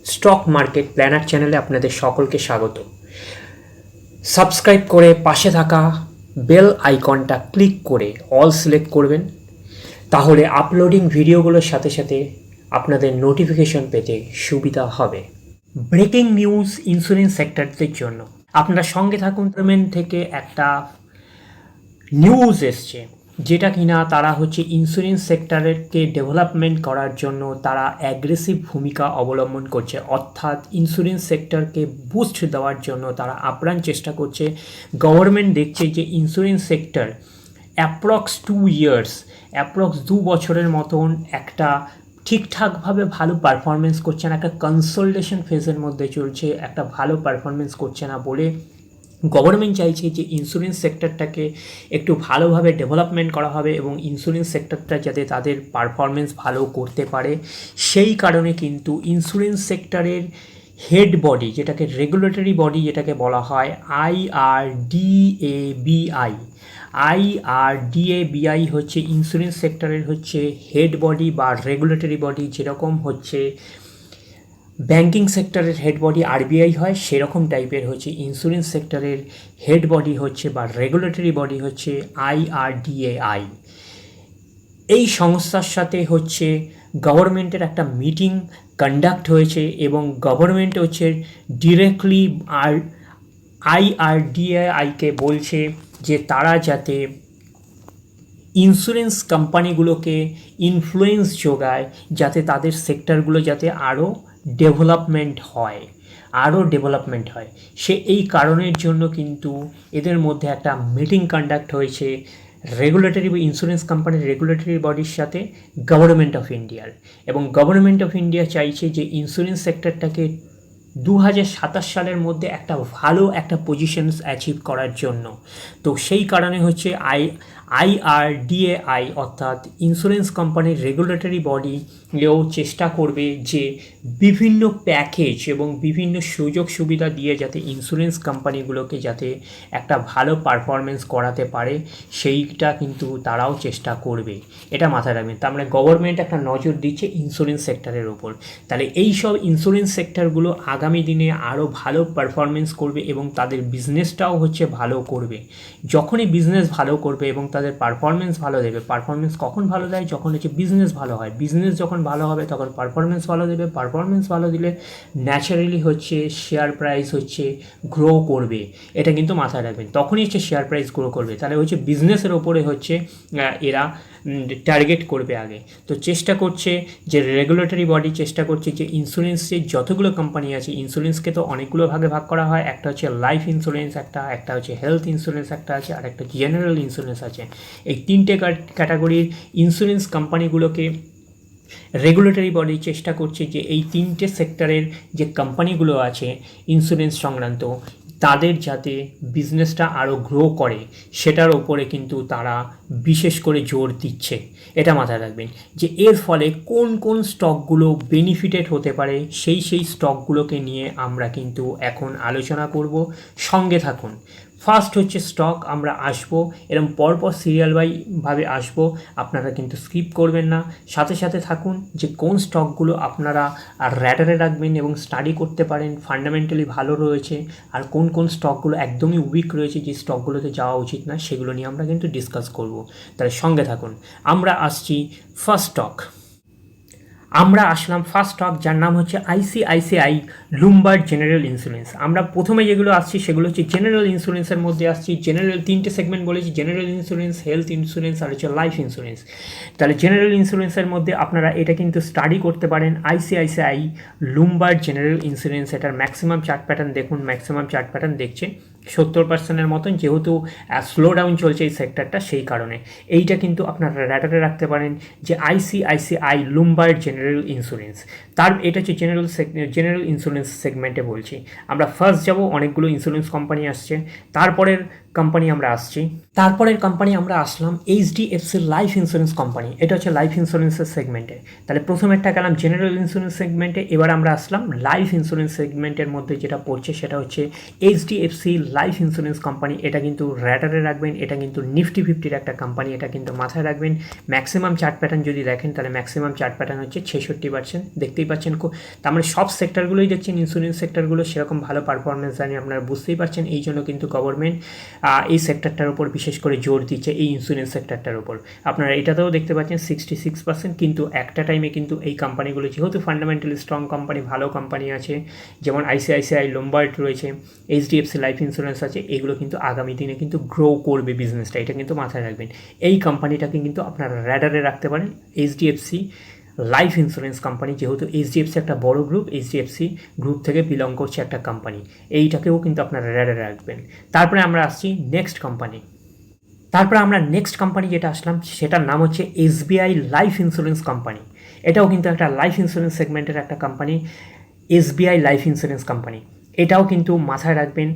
Stock market planner চ্যানেলে আপনাদের সকলকে স্বাগত। সাবস্ক্রাইব করে পাশে থাকা বেল আইকনটা ক্লিক করে অল সিলেক্ট করবেন, তাহলে আপলোডিং ভিডিওগুলোর সাথে সাথে আপনাদের নোটিফিকেশন পেতে সুবিধা হবে। ব্রেকিং নিউজ ইন্স্যুরেন্স সেক্টরদের জন্য আপনারা সঙ্গে থাকুন। গভর্নমেন্ট থেকে একটা নিউজ এসছে, যেটা কিনা তারা ইন্স্যুরেন্স সেক্টরকে ডেভেলপমেন্ট করার জন্য তারা অ্যাগ্রেসিভ ভূমিকা অবলম্বন করছে, অর্থাৎ ইন্স্যুরেন্স সেক্টরকে বুস্ট দেওয়ার জন্য তারা আপ্রাণ চেষ্টা করছে। গভর্নমেন্ট দেখছে যে ইন্স্যুরেন্স সেক্টর অ্যাপ্রক্স 2 বছরের মতন একটা ঠিকঠাকভাবে ভালো পারফরমেন্স করছে না, একটা কনসোলিডেশন ফেজের মধ্যে চলছে, একটা ভালো পারফরমেন্স করছে না বলে গভর্নমেন্ট চাইছে যে ইন্স্যুরেন্স সেক্টরটাকে একটু ভালোভাবে ডেভেলপমেন্ট করা হবে এবং ইন্স্যুরেন্স সেক্টরটা যাতে তাদের পারফরমেন্স ভালো করতে পারে। সেই কারণে কিন্তু ইন্স্যুরেন্স সেক্টরের হেড বডি, যেটাকে রেগুলেটরি বডি যেটাকে বলা হয় আইআরডিএবিআই হচ্ছে ইন্স্যুরেন্স সেক্টরের হেড বডি বা রেগুলেটরি বডি। যেরকম ব্যাঙ্কিং সেক্টরের হেড বডি আরবিআই হয়, সেরকম টাইপের ইন্স্যুরেন্স সেক্টরের হেড বডি বা রেগুলেটরি বডি আইআরডিএআই। এই সংস্থার সাথে গভর্নমেন্টের একটা মিটিং কন্ডাক্ট হয়েছে এবং গভর্নমেন্ট ডিরেক্টলি আইআরডিএআইকে বলছে যে তারা যাতে ইন্স্যুরেন্স কোম্পানিগুলোকে ইনফ্লুয়েন্স যোগায়, যাতে তাদের সেক্টরগুলো যাতে আরও ডেভেলপমেন্ট হয়। সে এই কারণের জন্য কিন্তু এদের মধ্যে একটা মিটিং কন্ডাক্ট হয়েছে রেগুলেটরি ইন্স্যুরেন্স কোম্পানির রেগুলেটরি বডির সাথে গভর্নমেন্ট অফ ইন্ডিয়ার। এবং গভর্নমেন্ট অফ ইন্ডিয়া চাইছে যে ইন্স্যুরেন্স সেক্টরটাকে 2027 সালের মধ্যে একটা ভালো একটা পজিশনস অ্যাচিভ করার জন্য। তো সেই কারণে আইআরডিএআই অর্থাৎ ইন্স্যুরেন্স কোম্পানির রেগুলেটরি বডিও চেষ্টা করবে যে বিভিন্ন প্যাকেজ এবং বিভিন্ন সুযোগ সুবিধা দিয়ে যাতে ইন্স্যুরেন্স কোম্পানিগুলোকে যাতে একটা ভালো পারফরমেন্স করাতে পারে, সেইটা কিন্তু তারাও চেষ্টা করবে। এটা মাথায় রাখবেন। তার মানে গভর্নমেন্ট একটা নজর দিচ্ছে ইন্স্যুরেন্স সেক্টরের ওপর। তাহলে এই সব ইন্স্যুরেন্স সেক্টরগুলো আগামী দিনে আরও ভালো পারফরমেন্স করবে এবং তাদের বিজনেসটাও ভালো করবে। যখনই বিজনেস ভালো করবে এবং তাদের পারফরমেন্স ভালো দেবে, পারফরমেন্স কখন ভালো দেয়? যখন বিজনেস ভালো হয়। বিজনেস যখন ভালো হবে তখন পারফরমেন্স ভালো দেবে। পারফরমেন্স ভালো দিলে ন্যাচারালি শেয়ার প্রাইস গ্রো করবে। এটা কিন্তু মাথায় রাখবেন, তখনই শেয়ার প্রাইস গ্রো করবে। তাহলে বিজনেসের ওপরে এরা টার্গেট করবে আগে। তো চেষ্টা করছে যে রেগুলেটরি বডি চেষ্টা করছে যে ইন্স্যুরেন্সের যতগুলো কোম্পানি আছে, ইন্স্যুরেন্সকে তো অনেকগুলো ভাগে ভাগ করা হয়। একটা লাইফ ইন্স্যুরেন্স, একটা হেলথ ইন্স্যুরেন্স একটা আছে, আর একটা জেনারেল ইন্স্যুরেন্স আছে। এই তিনটে ক্যাটাগরির ইন্স্যুরেন্স কোম্পানিগুলোকে রেগুলেটরি বডি চেষ্টা করছে যে এই তিনটে সেক্টরের যে কোম্পানিগুলো আছে ইন্স্যুরেন্স সংক্রান্ত, তাদের যাতে বিজনেসটা আরও গ্রো করে সেটার ওপরে কিন্তু তারা বিশেষ করে জোর দিচ্ছে। এটা মাথায় রাখবেন যে এর ফলে কোন কোন স্টকগুলো বেনিফিটেড হতে পারে, সেই স্টকগুলোকে নিয়ে আমরা কিন্তু এখন আলোচনা করব। সঙ্গে থাকুন। ফার্স্ট স্টক আমরা আসবো, এরকম পরপর সিরিয়ালভাবে আসবো, আপনারা কিন্তু স্কিপ করবেন না, সাথে সাথে থাকুন যে কোন স্টকগুলো আপনারা র্যাডারে রাখবেন এবং স্টাডি করতে পারেন, ফান্ডামেন্টালি ভালো রয়েছে, আর কোন কোন স্টকগুলো একদমই উইক রয়েছে, যে স্টকগুলোতে যাওয়া উচিত না, সেগুলো নিয়ে আমরা কিন্তু ডিসকাস করব। তাহলে সঙ্গে থাকুন। আমরা আসছি ফার্স্ট স্টক। আমরা আসলাম ফার্স্ট স্টক, যার নাম আইসিআইসিআই লুমবার্ড জেনারেল ইন্স্যুরেন্স। আমরা প্রথমে যেগুলো আসছি সেগুলো জেনারেল ইন্স্যুরেন্সের মধ্যে আসছি। জেনারেল তিনটে সেগমেন্ট বলেছি, জেনারেল ইন্স্যুরেন্স, হেলথ ইন্স্যুরেন্স আর লাইফ ইন্স্যুরেন্স। তাহলে জেনারেল ইন্স্যুরেন্সের মধ্যে আপনারা এটা কিন্তু স্টাডি করতে পারেন, আইসিআইসিআই লুমবার্ড জেনারেল ইন্স্যুরেন্স। এটার ম্যাক্সিমাম চার্ট প্যাটার্ন দেখুন, ম্যাক্সিমাম চার্ট প্যাটার্ন দেখছে 70%-এর মতন, যেহেতু স্লো ডাউন চলছে এই সেক্টরটা, সেই কারণে এইটা কিন্তু আপনারা র্যাডারে রাখতে পারেন যে আইসিআইসিআই লুমবার্ড জেনারেল ইন্স্যুরেন্স। এটা জেনারেল ইন্স্যুরেন্স সেগমেন্টে বলছি। আমরা ফার্স্ট যাব, অনেকগুলো ইন্স্যুরেন্স কোম্পানি আসছে। তারপরের কোম্পানি আমরা আসছি। তারপরের কোম্পানি আমরা আসলাম এইচডিএফসি লাইফ ইন্স্যুরেন্স কোম্পানি। এটা হচ্ছে লাইফ ইন্স্যুরেন্সের সেগমেন্টে। তাহলে প্রথমেরটা গেলাম জেনারেল ইন্স্যুরেন্স সেগমেন্টে, এবার আমরা আসলাম লাইফ ইন্স্যুরেন্স সেগমেন্টের মধ্যে যেটা পড়ছে সেটা হচ্ছে এইচডিএফসি লাইফ ইন্স্যুরেন্স কোম্পানি। এটা কিন্তু র্যাডারে রাখবেন, এটা কিন্তু নিফটি 50-র একটা কোম্পানি, এটা কিন্তু মাথায় রাখবেন। ম্যাক্সিমাম চার্ট প্যাটার্ন যদি দেখেন তাহলে ম্যাক্সিমাম চার্ট প্যাটার্ন হচ্ছে 66%, দেখতেই পাচ্ছেন। তার মানে সব সেক্টরগুলোই দেখছেন, ইন্স্যুরেন্স সেক্টরগুলো সেরকম ভালো পারফরমেন্স জানি আপনারা বুঝতেই পারছেন। এই জন্য কিন্তু গভর্নমেন্ট এই সেক্টরটার উপর বিশেষ করে জোর দিচ্ছে, এই ইন্স্যুরেন্স সেক্টরটার উপর। আপনারা এটাতেও দেখতে পাচ্ছেন 66%, কিন্তু একটা টাইমে কিন্তু এই কোম্পানিগুলো যেহেতু ফান্ডামেন্টালি স্ট্রং কোম্পানি, ভালো কোম্পানি আছে, যেমন আইসিআইসিআই লোম্বার্ড রয়েছে, এইচডিএফসি লাইফ ইন্স্যুরেন্স আছে, এগুলো কিন্তু আগামী দিনে কিন্তু গ্রো করবে বিজনেসটা, এটা কিন্তু মাথায় রাখবেন। এই কোম্পানিটাকে কিন্তু আপনারা র্যাডারে রাখতে পারেন, এইচডিএফসি লাইফ ইন্স্যুরেন্স কোম্পানি। যেহেতু এইচডিএফসি একটা বড় গ্রুপ, এইচডিএফসি গ্রুপ থেকে বিলং করছে একটা কোম্পানি, এইটাকেও কিন্তু আপনারা র্যাডারে রাখবেন। তারপরে আমরা আসছি নেক্সট কোম্পানি। তারপরে আমরা নেক্সট কোম্পানি যেটা আসলাম সেটার নাম হচ্ছে এসবিআই লাইফ ইন্স্যুরেন্স কোম্পানি। এটাও কিন্তু একটা লাইফ ইন্স্যুরেন্স সেগমেন্টের একটা company, SBI life insurance company. এটাও কিন্তু মাথায় রাখবেন।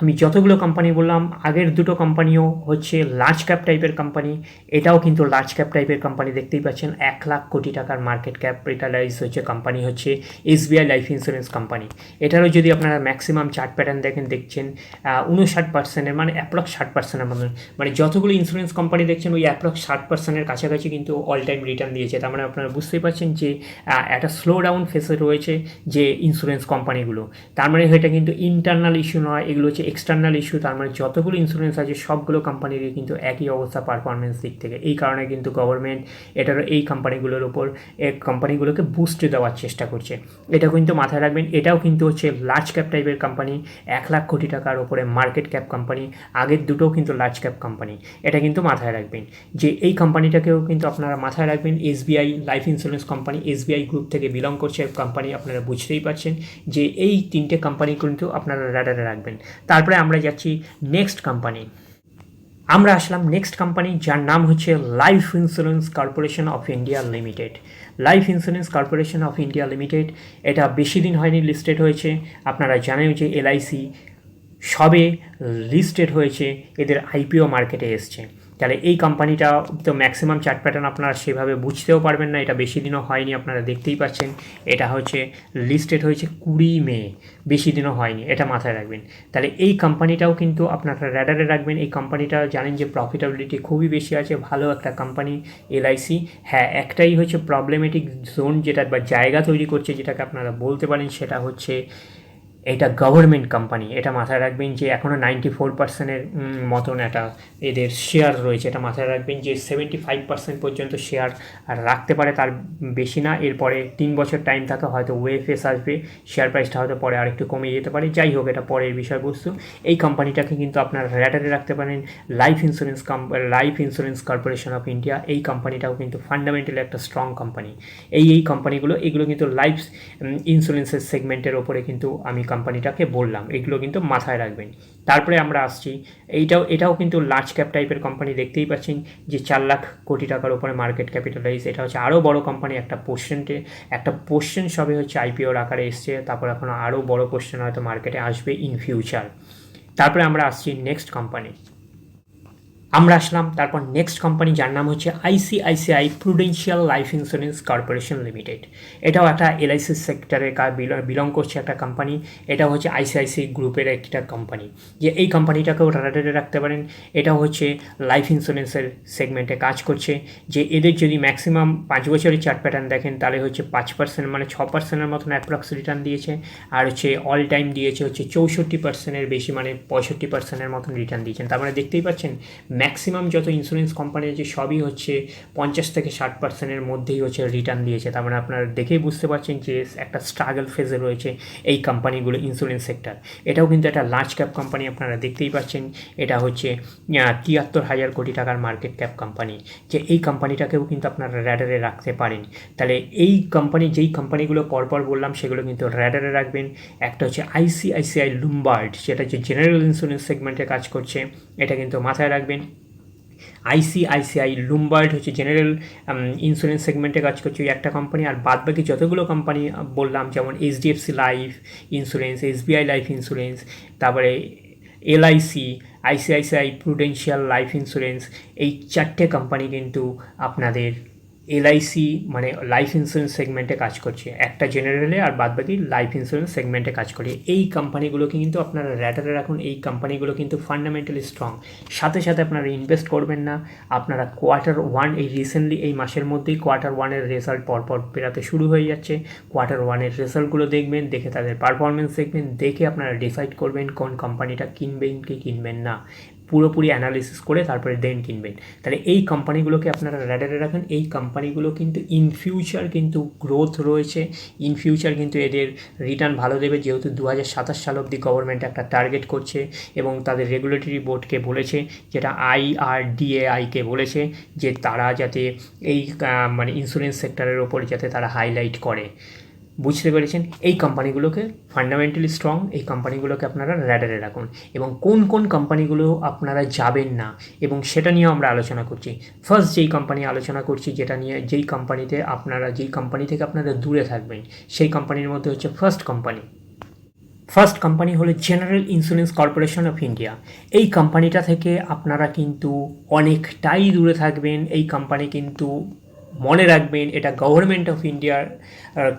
আমি যতগুলো কোম্পানি বললাম, আগের দুটো কোম্পানিও হচ্ছে লার্জ ক্যাপ টাইপের কোম্পানি, এটাও কিন্তু লার্জ ক্যাপ টাইপের কোম্পানি, দেখতেই পাচ্ছেন 1,00,000 কোটি টাকার মার্কেট ক্যাপিটালাইজ হচ্ছে কোম্পানি হচ্ছে এসবিআই লাইফ ইন্স্যুরেন্স কোম্পানি। এটারও যদি আপনারা ম্যাক্সিমাম চার্ট প্যাটার্ন দেখছেন 59%, মানে অ্যাপ্রক্স 60%-এর মতন, মানে যতগুলো ইন্স্যুরেন্স কোম্পানি দেখছেন ওই অ্যাপ্রক্স 60%-এর কাছাকাছি কিন্তু অল টাইম রিটার্ন দিয়েছে। তার মানে আপনারা বুঝতেই পারছেন যে একটা স্লো ডাউন ফেসে রয়েছে যে ইন্স্যুরেন্স কোম্পানিগুলো। তার মানে এটা কিন্তু ইন্টারনাল ইস্যু নয়, এগুলো হচ্ছে এক্সটার্নাল ইস্যু। তার মানে যতগুলো ইন্স্যুরেন্স আছে সবগুলো কোম্পানিরই কিন্তু একই অবস্থা পারফরমেন্স দিক থেকে। এই কারণে কিন্তু গভর্নমেন্ট এই কোম্পানিগুলোর উপর কোম্পানিগুলোকে বুস্ট দেওয়ার চেষ্টা করছে, এটা কিন্তু মাথায় রাখবেন। এটাও কিন্তু হচ্ছে লার্জ ক্যাপ টাইপের কোম্পানি, 1,00,000 কোটি টাকার ওপরে মার্কেট ক্যাপ কোম্পানি, আগের দুটোও কিন্তু লার্জ ক্যাপ কোম্পানি, এটা কিন্তু মাথায় রাখবেন যে এই কোম্পানিটাকেও কিন্তু আপনারা মাথায় রাখবেন। SBI life insurance company, SBI group থেকে বিলং করছে কোম্পানি, আপনারা বুঝতেই পারছেন যে এই তিনটে কোম্পানি কিন্তু আপনারা র্যাডারে রাখবেন। তারপরে আমরা যাচ্ছি নেক্সট কোম্পানি। আমরা আসলাম নেক্সট কোম্পানি যার নাম হচ্ছে life insurance corporation of India limited. Life insurance corporation of India limited, এটা বেশি দিন হয়নি লিস্টেড হয়েছে। আপনারা জানেন যে এলআইসি সবে লিস্টেড হয়েছে, এদের আইপিও মার্কেটে এসছে। তাহলে এই কোম্পানিটা তো ম্যাক্সিমাম চার্ট প্যাটার্ন আপনারা সেভাবে বুঝতেও পারবেন না, এটা বেশি দিনও হয়নি, আপনারা দেখতেই পাচ্ছেন। এটা হচ্ছে লিস্টেড হয়েছে 20 মে, বেশি দিনও হয়নি, এটা মাথায় রাখবেন। তাহলে এই কোম্পানিটাও কিন্তু আপনারা র্যাডারে রাখবেন। এই কোম্পানিটা জানেন যে প্রফিটেবিলিটি খুবই বেশি আছে, ভালো একটা কোম্পানি এলআইসি। হ্যাঁ, একটাই হচ্ছে প্রবলেমেটিক জোন যেটা বা জায়গা তৈরি করছে, যেটাকে আপনারা বলতে পারেন, সেটা হচ্ছে এটা গভর্নমেন্ট কোম্পানি। এটা মাথায় রাখবেন যে এখনও 94%-এর মতন একটা এদের শেয়ার রয়েছে, এটা মাথায় রাখবেন যে 75% পর্যন্ত শেয়ার রাখতে পারে, তার বেশি না। এরপরে 3 বছর টাইম থাকে, হয়তো ওয়েফএস আসবে, শেয়ার প্রাইসটা হয়তো পরে আরেকটু কমে যেতে পারে, যাই হোক এটা পরের বিষয়বস্তু। এই কোম্পানিটাকে কিন্তু আপনার র্যাডারে রাখতে পারেন, life insurance corporation of India. এই কোম্পানিটাও কিন্তু ফান্ডামেন্টালি একটা স্ট্রং কোম্পানি। এই কোম্পানিগুলো এগুলো কিন্তু লাইফ ইন্স্যুরেন্সের সেগমেন্টের ওপরে কিন্তু আমি কোম্পানিটাকে বললাম, এগুলো কিন্তু মাথায় রাখবেন। তারপরে আমরা আসছি, এটাও কিন্তু লার্জ ক্যাপ টাইপের কোম্পানি, দেখতেই পাচ্ছেন যে 4,00,000 কোটি টাকার উপরে মার্কেট ক্যাপিটালাইজ। এটা হচ্ছে আরও বড় কোম্পানি, একটা পোর্শন সবে হচ্ছে আইপিওর আকারে এসছে, তারপর এখন আরও বড় পোর্শন হয়তো মার্কেটে আসবে ইন ফিউচার। তারপরে আমরা আসছি নেক্সট কোম্পানি। আমরা আসলাম তারপর নেক্সট কোম্পানি যার নাম হচ্ছে ICICI prudential life insurance corporation limited. এটাও একটা এলআইসি সেক্টরে বিলং করছে একটা কোম্পানি, এটাও হচ্ছে আইসিআইসি গ্রুপের একটা কোম্পানি। যে এই কোম্পানিটাকেও র্যাডারে রাখতে পারেন, এটাও হচ্ছে লাইফ ইন্স্যুরেন্সের সেগমেন্টে কাজ করছে। যে এদের যদি ম্যাক্সিমাম 5 বছরের চার্ট প্যাটার্ন দেখেন তাহলে হচ্ছে 5%, মানে 6%-এর মতন অ্যাপ্রক্স রিটার্ন দিয়েছে, আর হচ্ছে অল টাইম দিয়েছে হচ্ছে 64%-এর বেশি, মানে 65%-এর মতন রিটার্ন দিয়েছেন। তার মানে দেখতেই পাচ্ছেন ম্যাক্সিমাম যত ইন্স্যুরেন্স কোম্পানি আছে সবই হচ্ছে 50-60%-এর মধ্যেই হচ্ছে রিটার্ন দিয়েছে। তার মানে আপনারা দেখেই বুঝতে পারছেন যে একটা স্ট্রাগল ফেজে রয়েছে এই কোম্পানিগুলো, ইন্স্যুরেন্স সেক্টর। এটাও কিন্তু একটা লার্জ ক্যাপ কোম্পানি, আপনারা দেখতেই পাচ্ছেন। এটা হচ্ছে 73,000 কোটি টাকার মার্কেট ক্যাপ কোম্পানি। যে এই কোম্পানিটাকেও কিন্তু আপনারা র্যাডারে রাখতে পারেন। তাহলে এই যেই কোম্পানিগুলো পরপর বললাম সেগুলো কিন্তু র্যাডারে রাখবেন। একটা হচ্ছে আইসিআইসিআই লুমবার্ড, সেটা হচ্ছে জেনারেল ইন্স্যুরেন্স সেগমেন্টে কাজ করছে, এটা কিন্তু মাথায় রাখবেন। আইসিআইসিআই লুমবার্ড হচ্ছে জেনারেল ইন্স্যুরেন্স সেগমেন্টে কাজ করছে ওই একটা কোম্পানি, আর বাদবাকি যতগুলো কোম্পানি বললাম যেমন HDFC life insurance, SBI life insurance, তারপরে LIC, ICICI prudential life insurance, এই 4টে কোম্পানি কিন্তু আপনাদের এলআইসি মানে লাইফ ইন্স্যুরেন্স সেগমেন্টে কাজ করছে, একটা জেনারেলে আর বাদবাকি লাইফ ইন্স্যুরেন্স সেগমেন্টে কাজ করে। এই কোম্পানিগুলোকে কিন্তু আপনারা র্যাডারে রাখুন, এই কোম্পানিগুলো কিন্তু ফান্ডামেন্টালি স্ট্রং। সাথে সাথে আপনারা ইনভেস্ট করবেন না, আপনারা Q1 এই রিসেন্টলি এই মাসের মধ্যেই Q1-এর রেজাল্ট পরপর বেরাতে শুরু হয়ে যাচ্ছে। Q1-এর রেজাল্টগুলো দেখবেন, দেখে তাদের পারফরমেন্স দেখবেন, দেখে আপনারা ডিসাইড করবেন কোন কোম্পানিটা কিনবেন কি কিনবেন না, পুরোপুরি অ্যানালিসিস করে তারপরে দেন কিনবেন। তাহলে এই কোম্পানিগুলোকে আপনারা র্যাডারে রাখেন। এই কোম্পানিগুলো কিন্তু ইন ফিউচার কিন্তু গ্রোথ রয়েছে, ইন ফিউচার কিন্তু এদের রিটার্ন ভালো দেবে, যেহেতু 2027 সাল অবধি গভর্নমেন্ট একটা টার্গেট করছে এবং তাদের রেগুলেটরি বোর্ডকে বলেছে, যেটা IRDAI-কে বলেছে যে তারা যাতে এই মানে ইন্স্যুরেন্স সেক্টরের ওপর যাতে তারা হাইলাইট করে। বুঝতে পেরেছেন? এই কোম্পানিগুলোকে ফান্ডামেন্টালি স্ট্রং, এই কোম্পানিগুলোকে আপনারা র্যাডারে রাখুন। এবং কোন কোন কোম্পানিগুলো আপনারা যাবেন না এবং সেটা নিয়েও আমরা আলোচনা করছি। ফার্স্ট যেই কোম্পানি আলোচনা করছি, যেটা নিয়ে যেই কোম্পানি থেকে আপনারা দূরে থাকবেন, সেই কোম্পানির মধ্যে হচ্ছে ফার্স্ট কোম্পানি হলো general insurance corporation of India. এই কোম্পানিটা থেকে আপনারা কিন্তু অনেকটাই দূরে থাকবেন। এই কোম্পানি কিন্তু মনে রাখবেন এটা গভর্নমেন্ট অফ ইন্ডিয়ার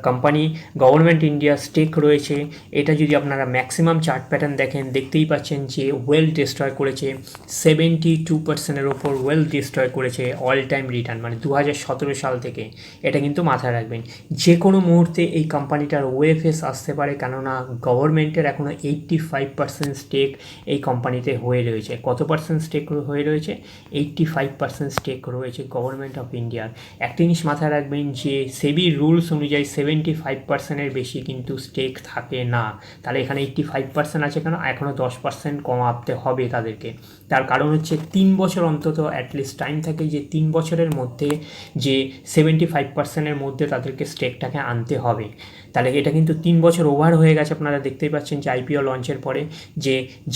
কোম্পানি, গভর্নমেন্ট ইন্ডিয়ার স্টেক রয়েছে। এটা যদি আপনারা ম্যাক্সিমাম চার্ট প্যাটার্ন দেখেন, দেখতেই পাচ্ছেন যে ওয়েল ডিস্ট্রয় করেছে, 72%-এর ওপর ওয়েল ডিস্ট্রয় করেছে অল টাইম রিটার্ন, মানে 2017 সাল থেকে। এটা কিন্তু মাথায় রাখবেন, যে কোনো মুহূর্তে এই কোম্পানিটার ওএফএস আসতে পারে, কেননা গভর্নমেন্টের এখনও 85% স্টেক এই কোম্পানিতে হয়ে রয়েছে। কত পার্সেন্ট স্টেক হয়ে রয়েছে? 85% স্টেক রয়েছে গভর্নমেন্ট অফ ইন্ডিয়ার। একটা জিনিস মাথায় রাখবেন যে সেবি রুলস অনুযায়ী 75%-এর বেশি কিন্তু স্টেক থাকে না। তাহলে এখানে 85% আছে কেন? এখনও 10% কমাতে হবে তাদেরকে। তার কারণ হচ্ছে 3 বছর অন্তত অ্যাটলিস্ট টাইম থাকে, যে 3 বছরের মধ্যে যে 75%-এর মধ্যে তাদেরকে স্টেকটাকে আনতে হবে। তাহলে এটা কিন্তু 3 বছর ওভার হয়ে গেছে। আপনারা দেখতেই পাচ্ছেন যে IPO লঞ্চের পরে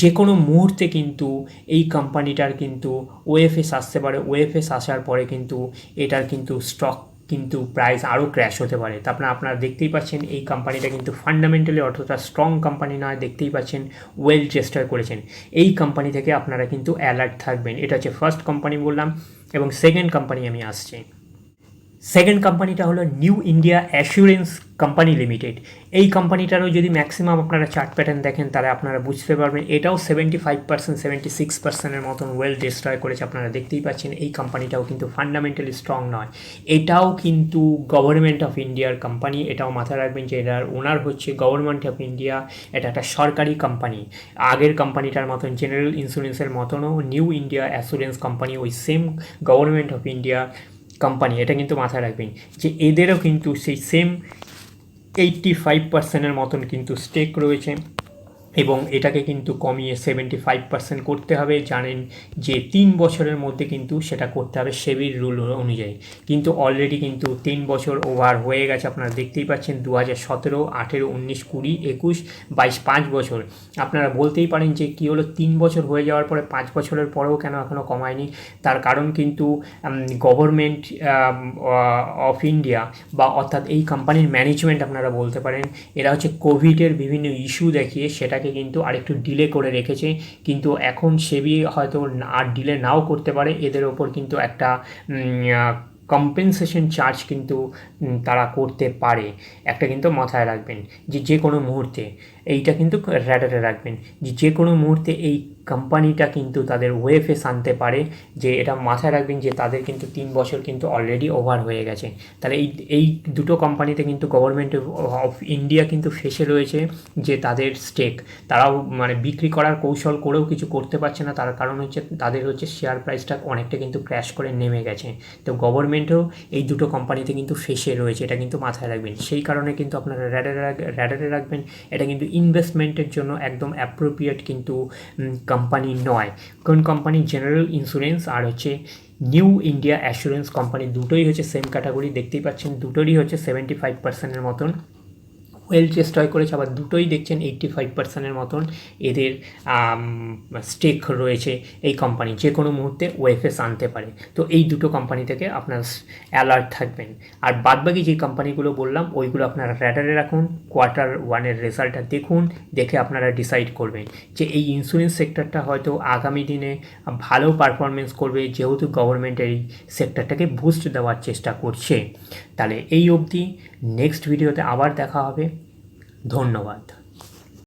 যে কোনো মুহূর্তে কিন্তু এই কোম্পানিটার কিন্তু ওএফএস আসতে পারে। ওএফএস আসার পরে কিন্তু এটার কিন্তু স্টক কিন্তু প্রাইস আরও ক্র্যাশ হতে পারে। তারপরে আপনারা দেখতেই পাচ্ছেন এই কোম্পানিটা কিন্তু ফান্ডামেন্টালি অতটা স্ট্রং কোম্পানি নয়, দেখতেই পাচ্ছেন ওয়েল ডিস্ট্রয় করেছেন। এই কোম্পানি থেকে আপনারা কিন্তু অ্যালার্ট থাকবেন। এটা হচ্ছে ফার্স্ট কোম্পানি বললাম। এবং সেকেন্ড কোম্পানি আমি আসছি। সেকেন্ড কোম্পানিটা হলো new India assurance company limited. এই কোম্পানিটারও যদি ম্যাক্সিমাম আপনারা চার্ট প্যাটার্ন দেখেন, তাহলে আপনারা বুঝতে পারবেন এটাও 75%-76%-এর মতন ওয়েল ডিস্ট্রয় করেছে। আপনারা দেখতেই পাচ্ছেন এই কোম্পানিটাও কিন্তু ফান্ডামেন্টালি স্ট্রং নয়। এটাও কিন্তু গভর্নমেন্ট অফ ইন্ডিয়ার কোম্পানি। এটাও মাথায় রাখবেন যে এটার ওনার হচ্ছে গভর্নমেন্ট অফ ইন্ডিয়া। এটা একটা সরকারি কোম্পানি। আগের কোম্পানিটার মতন জেনারেল ইন্স্যুরেন্সের মতনও নিউ ইন্ডিয়া অ্যাসুরেন্স কোম্পানি ওই same government of India company. এটা কিন্তু মাথায় রাখবেন যে এদেরও কিন্তু সেই সেম 85%-এর মতন কিন্তু স্টেক রয়েছে এবং এটাকে কিন্তু কমিয়ে 75% করতে হবে। জানেন যে 3 বছরের মধ্যে কিন্তু সেটা করতে হবে সেবির রুল অনুযায়ী, কিন্তু অলরেডি কিন্তু 3 বছর ওভার হয়ে গেছে। আপনারা দেখতেই পাচ্ছেন 2017, 18, 19, 20, 21, 22, 5 বছর। আপনারা বলতেই পারেন যে কী হলো 3 বছর হয়ে যাওয়ার পরে 5 বছরের পরেও কেন এখনও কমায়নি? তার কারণ কিন্তু গভর্নমেন্ট অফ ইন্ডিয়া বা অর্থাৎ এই কোম্পানির ম্যানেজমেন্ট আপনারা বলতে পারেন, এরা হচ্ছে কোভিডের বিভিন্ন ইস্যু দেখিয়ে সেটাকে কিন্তু আরেকটু ডিলে করে রেখেছে। কিন্তু এখন সেবি হয়তো আর ডিলে নাও করতে পারে। এদের ওপর কিন্তু একটা কম্পেনসেশন চার্জ কিন্তু তারা করতে পারে। একটা কিন্তু মাথায় রাখবেন যে কোনো মুহূর্তে এইটা কিন্তু র্যাডারে রাখবেন যে কোনো মুহূর্তে এই কোম্পানিটা কিন্তু তাদের ওএফএস আনতে পারে। যে এটা মাথায় রাখবেন যে তাদের কিন্তু 3 বছর কিন্তু অলরেডি ওভার হয়ে গেছে। তাহলে এই দুটো কোম্পানিতে কিন্তু গভর্নমেন্ট অফ ইন্ডিয়া কিন্তু ফেসে রয়েছে যে তাদের স্টেক তারাও মানে বিক্রি করার কৌশল করেও কিছু করতে পারছে না। তার কারণ হচ্ছে তাদের হচ্ছে শেয়ার প্রাইসটা অনেকটা কিন্তু ক্র্যাশ করে নেমে গেছে। তো গভর্নমেন্টও এই দুটো কোম্পানিতে কিন্তু ফেসে রয়েছে, এটা কিন্তু মাথায় রাখবেন। সেই কারণে কিন্তু আপনারা র্যাডারে রাখবেন। এটা কিন্তু ইনভেস্টমেন্টের জন্য একদম অ্যাপ্রোপ্রিয়েট কিন্তু কোম্পানি নয়। কোন কোম্পানি? জেনারেল ইন্স্যুরেন্স আর হচ্ছে নিউ ইন্ডিয়া অ্যাসুরেন্স কোম্পানি, দুটোই হচ্ছে সেম ক্যাটাগরি। দেখতেই পাচ্ছেন দুটোরই হচ্ছে 75%-এর মতন ওয়েল চেষ্টাই করেছে, আবার দুটোই দেখছেন 85%-এর মতন এদের স্টেক রয়েছে। এই কোম্পানি যে কোনো মুহূর্তে ওএফএস আনতে পারে। তো এই দুটো কোম্পানি থেকে আপনার অ্যালার্ট থাকবেন। আর বাদবাকি যে কোম্পানিগুলো বললাম ওইগুলো আপনারা র্যাডারে রাখুন, Q1-এর রেজাল্টটা দেখুন, দেখে আপনারা ডিসাইড করবেন যে এই ইন্স্যুরেন্স সেক্টরটা হয়তো আগামী দিনে ভালো পারফরমেন্স করবে, যেহেতু গভর্নমেন্ট এই সেক্টরটাকে বুস্ট দেওয়ার চেষ্টা করছে। তাহলে এই অবধি, নেক্সট ভিডিওতে আবার দেখা হবে। ধন্যবাদ।